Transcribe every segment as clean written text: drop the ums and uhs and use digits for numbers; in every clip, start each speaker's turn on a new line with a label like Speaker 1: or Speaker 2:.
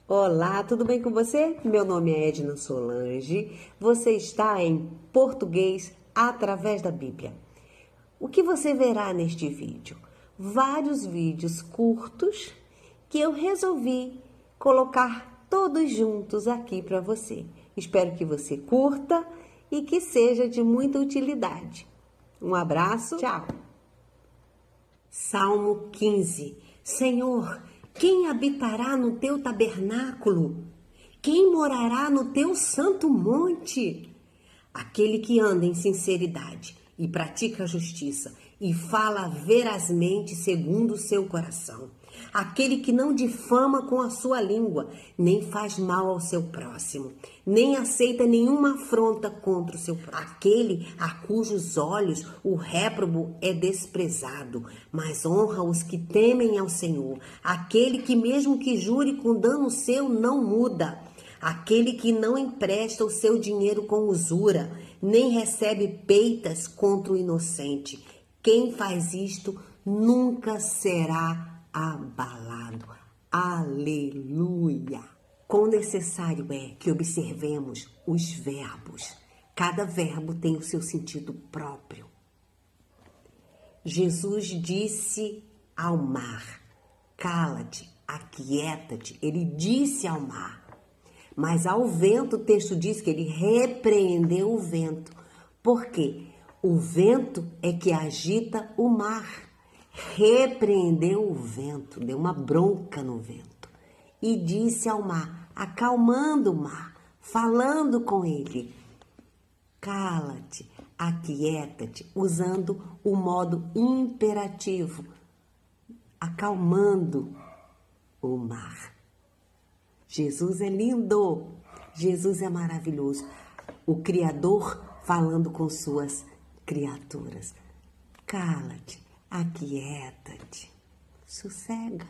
Speaker 1: Olá, tudo bem com você? Meu nome é Edna Solange. Você está em Português através da Bíblia. O que você verá neste vídeo? Vários vídeos curtos que eu resolvi colocar todos juntos aqui para você. Espero que você curta e que seja de muita utilidade. Um abraço, tchau! Salmo 15. Senhor, quem habitará no teu tabernáculo? Quem morará no teu santo monte? Aquele que anda em sinceridade e pratica a justiça e fala verazmente segundo o seu coração. Aquele que não difama com a sua língua, nem faz mal ao seu próximo, nem aceita nenhuma afronta contra o seu próximo. Aquele a cujos olhos o réprobo é desprezado, mas honra os que temem ao Senhor. Aquele que mesmo que jure com dano seu não muda. Aquele que não empresta o seu dinheiro com usura, nem recebe peitas contra o inocente. Quem faz isto nunca será abalado. Aleluia! Quão necessário é que observemos os verbos. Cada verbo tem o seu sentido próprio. Jesus disse ao mar, cala-te, aquieta-te. Ele disse ao mar. Mas ao vento, o texto diz que ele repreendeu o vento. Por quê? O vento é que agita o mar. Repreendeu o vento, deu uma bronca no vento. E disse ao mar, acalmando o mar, falando com ele, cala-te, aquieta-te, usando o modo imperativo, acalmando o mar. Jesus é lindo, Jesus é maravilhoso. O Criador falando com suas criaturas. Cala-te, aquieta-te, sossega.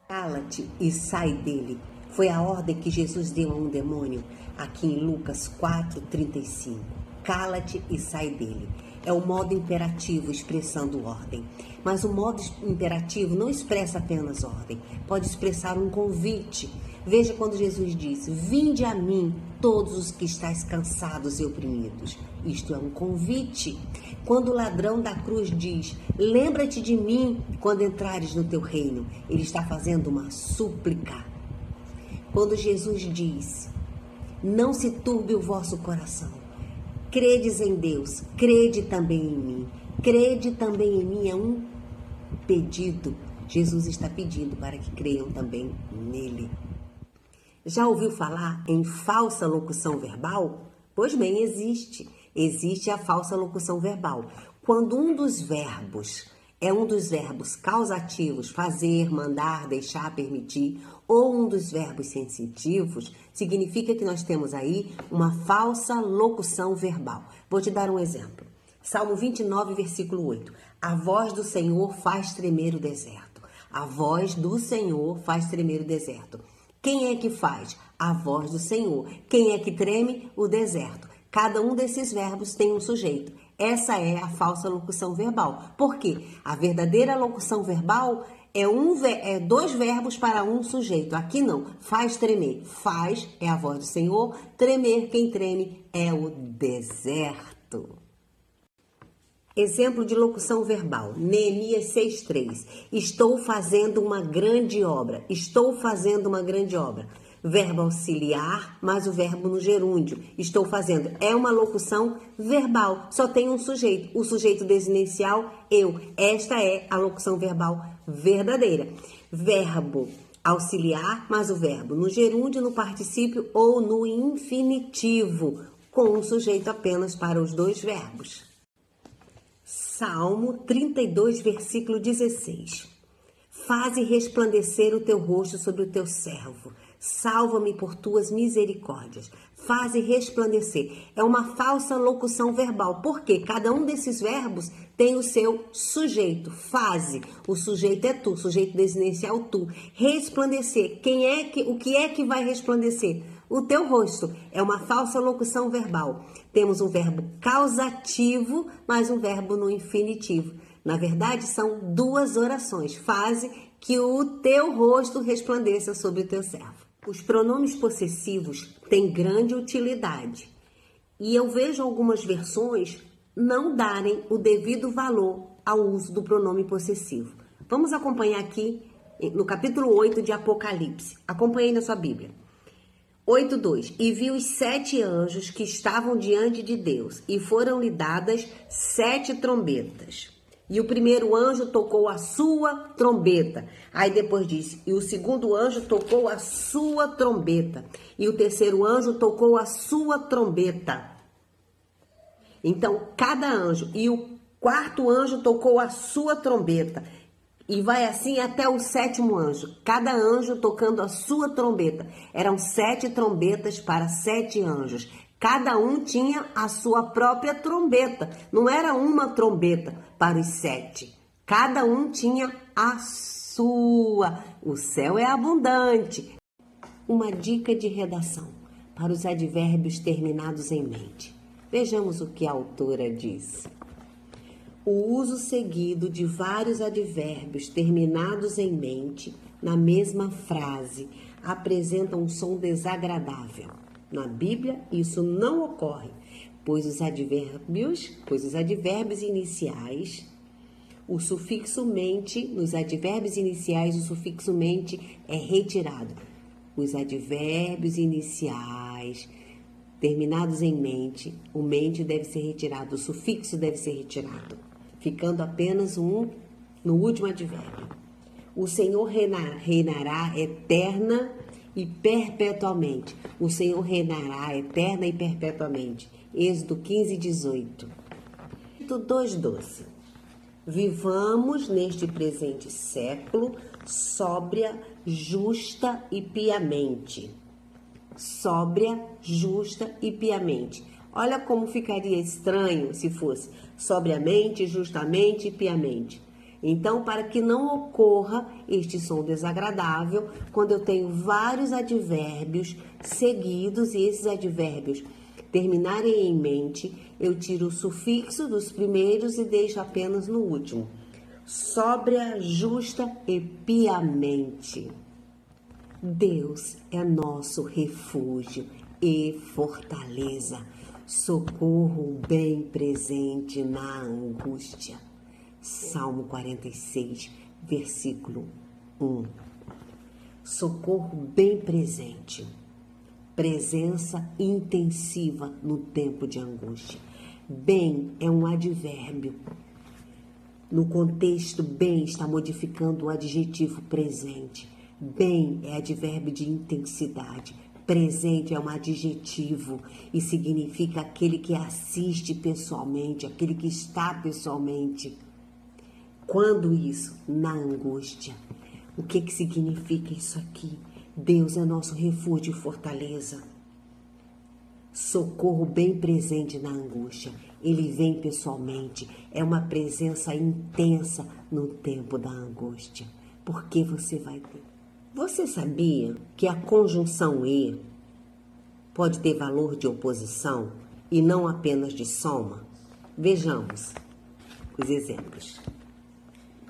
Speaker 1: Cala-te e sai dele. Foi a ordem que Jesus deu a um demônio, aqui em Lucas 4:35. Cala-te e sai dele. É o modo imperativo expressando ordem. Mas o modo imperativo não expressa apenas ordem, pode expressar um convite. Veja quando Jesus diz, vinde a mim todos os que estáis cansados e oprimidos. Isto é um convite. Quando o ladrão da cruz diz, lembra-te de mim quando entrares no teu reino, ele está fazendo uma súplica. Quando Jesus diz, não se turbe o vosso coração, credes em Deus, crede também em mim. Crede também em mim é um pedido. Jesus está pedindo para que creiam também nele. Já ouviu falar em falsa locução verbal? Pois bem, existe. Existe a falsa locução verbal. Quando um dos verbos é um dos verbos causativos, fazer, mandar, deixar, permitir, ou um dos verbos sensitivos, significa que nós temos aí uma falsa locução verbal. Vou te dar um exemplo. Salmo 29, versículo 8. A voz do Senhor faz tremer o deserto. A voz do Senhor faz tremer o deserto. Quem é que faz? A voz do Senhor. Quem é que treme? O deserto. Cada um desses verbos tem um sujeito. Essa é a falsa locução verbal. Por quê? A verdadeira locução verbal é dois verbos para um sujeito. Aqui não. Faz tremer. Faz é a voz do Senhor. Tremer, quem treme é o deserto. Exemplo de locução verbal, Neemias 6:3. Estou fazendo uma grande obra. Estou fazendo uma grande obra. Verbo auxiliar, mais o verbo no gerúndio. Estou fazendo. É uma locução verbal. Só tem um sujeito. O sujeito desinicial, eu. Esta é a locução verbal verdadeira. Verbo auxiliar, mais o verbo no gerúndio, no particípio ou no infinitivo, com um sujeito apenas para os dois verbos. Salmo 32, versículo 16. Faze resplandecer o teu rosto sobre o teu servo. Salva-me por tuas misericórdias. Faze resplandecer. É uma falsa locução verbal, porque cada um desses verbos tem o seu sujeito. Faze. O sujeito é tu, sujeito desinicial tu. Resplandecer. O que é que vai resplandecer? O teu rosto. É uma falsa locução verbal. Temos um verbo causativo, mais um verbo no infinitivo. Na verdade, são duas orações. Faze que o teu rosto resplandeça sobre o teu servo. Os pronomes possessivos têm grande utilidade e eu vejo algumas versões não darem o devido valor ao uso do pronome possessivo. Vamos acompanhar aqui no capítulo 8 de Apocalipse. Acompanhei na sua Bíblia. 8:2. E vi os 7 anjos que estavam diante de Deus, e foram-lhe dadas 7 trombetas. E o primeiro anjo tocou a sua trombeta. Aí depois diz, e o segundo anjo tocou a sua trombeta. E o terceiro anjo tocou a sua trombeta. Então, cada anjo. E o quarto anjo tocou a sua trombeta. E vai assim até o 7º anjo. Cada anjo tocando a sua trombeta. Eram 7 trombetas para 7 anjos. Cada um tinha a sua própria trombeta. Não era uma trombeta para os 7. Cada um tinha a sua. O céu é abundante. Uma dica de redação para os advérbios terminados em mente. Vejamos o que a autora diz. O uso seguido de vários advérbios terminados em mente na mesma frase apresenta um som desagradável. Na Bíblia, isso não ocorre, pois os advérbios iniciais, o sufixo mente, nos advérbios iniciais, o sufixo mente é retirado. Os advérbios iniciais terminados em mente, o mente deve ser retirado, o sufixo deve ser retirado, ficando apenas um no último advérbio. O Senhor reinará eterna e perpetuamente. O Senhor reinará eterna e perpetuamente. Êxodo 15:18. 2:12. Vivamos neste presente século sóbria, justa e piamente. Sóbria, justa e piamente. Olha como ficaria estranho se fosse sobriamente, justamente e piamente. Então, para que não ocorra este som desagradável, quando eu tenho vários advérbios seguidos e esses advérbios terminarem em mente, eu tiro o sufixo dos primeiros e deixo apenas no último. Sóbria, justa e piamente. Deus é nosso refúgio e fortaleza, socorro bem presente na angústia. Salmo 46, versículo 1. Socorro bem presente, presença intensiva no tempo de angústia. Bem é um advérbio. No contexto, bem está modificando o adjetivo presente. Bem é advérbio de intensidade. Presente é um adjetivo e significa aquele que assiste pessoalmente, aquele que está pessoalmente. Quando isso? Na angústia. O que significa isso aqui? Deus é nosso refúgio e fortaleza. Socorro bem presente na angústia. Ele vem pessoalmente. É uma presença intensa no tempo da angústia. Porque você vai ter. Você sabia que a conjunção e pode ter valor de oposição e não apenas de soma? Vejamos os exemplos.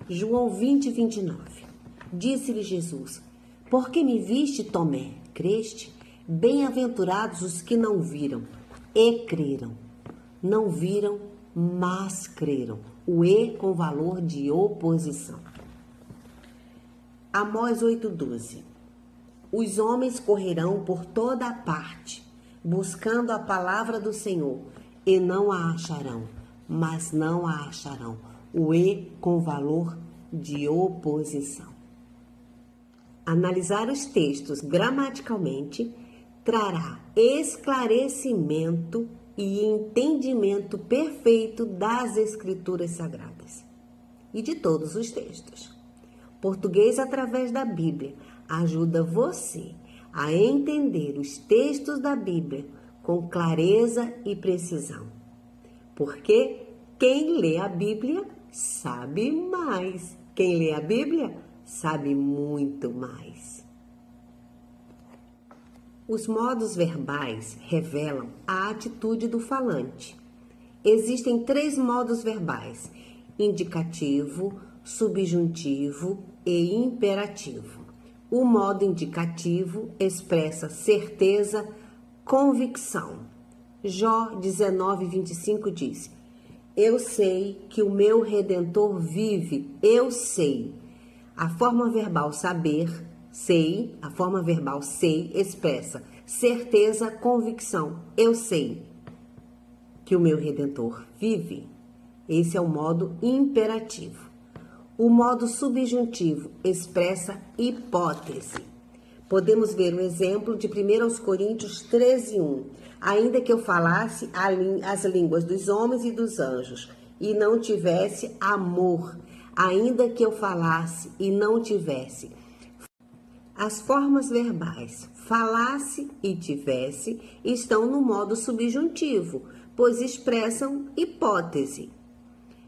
Speaker 1: João 20:29. Disse-lhe Jesus: Por que me viste, Tomé? Creste? Bem-aventurados os que não viram e creram. Não viram, mas creram. O e com valor de oposição. Amós 8:12. Os homens correrão por toda a parte, buscando a palavra do Senhor, e não a acharão, mas não a acharão. O e com valor de oposição. Analisar os textos gramaticalmente trará esclarecimento e entendimento perfeito das Escrituras Sagradas e de todos os textos. Português através da Bíblia ajuda você a entender os textos da Bíblia com clareza e precisão. Porque quem lê a Bíblia sabe mais. Quem lê a Bíblia sabe muito mais. Os modos verbais revelam a atitude do falante. Existem 3 modos verbais: indicativo, subjuntivo e imperativo. O modo indicativo expressa certeza, convicção. Jó 19:25 diz: eu sei que o meu Redentor vive, eu sei. A forma verbal saber, sei, a forma verbal sei expressa certeza, convicção. Eu sei que o meu Redentor vive. Esse é o modo imperativo. O modo subjuntivo expressa hipótese. Podemos ver o exemplo de 1 Coríntios 13:1. Ainda que eu falasse as línguas dos homens e dos anjos e não tivesse amor, ainda que eu falasse e não tivesse. As formas verbais falasse e tivesse estão no modo subjuntivo, pois expressam hipótese.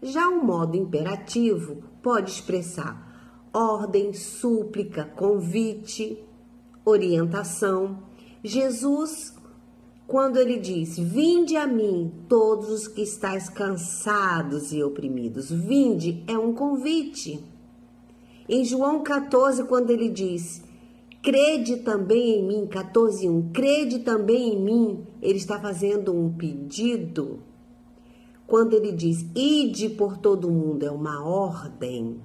Speaker 1: Já o modo imperativo pode expressar ordem, súplica, convite, orientação. Jesus, quando ele diz: vinde a mim, todos os que estáis cansados e oprimidos, vinde é um convite. Em João 14, quando ele diz: crede também em mim, 14:1, crede também em mim, ele está fazendo um pedido. Quando ele diz: ide por todo o mundo, é uma ordem.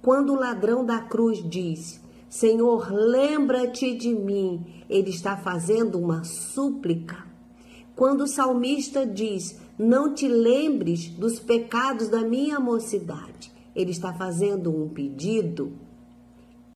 Speaker 1: Quando o ladrão da cruz diz: Senhor, lembra-te de mim, ele está fazendo uma súplica. Quando o salmista diz: não te lembres dos pecados da minha mocidade, ele está fazendo um pedido.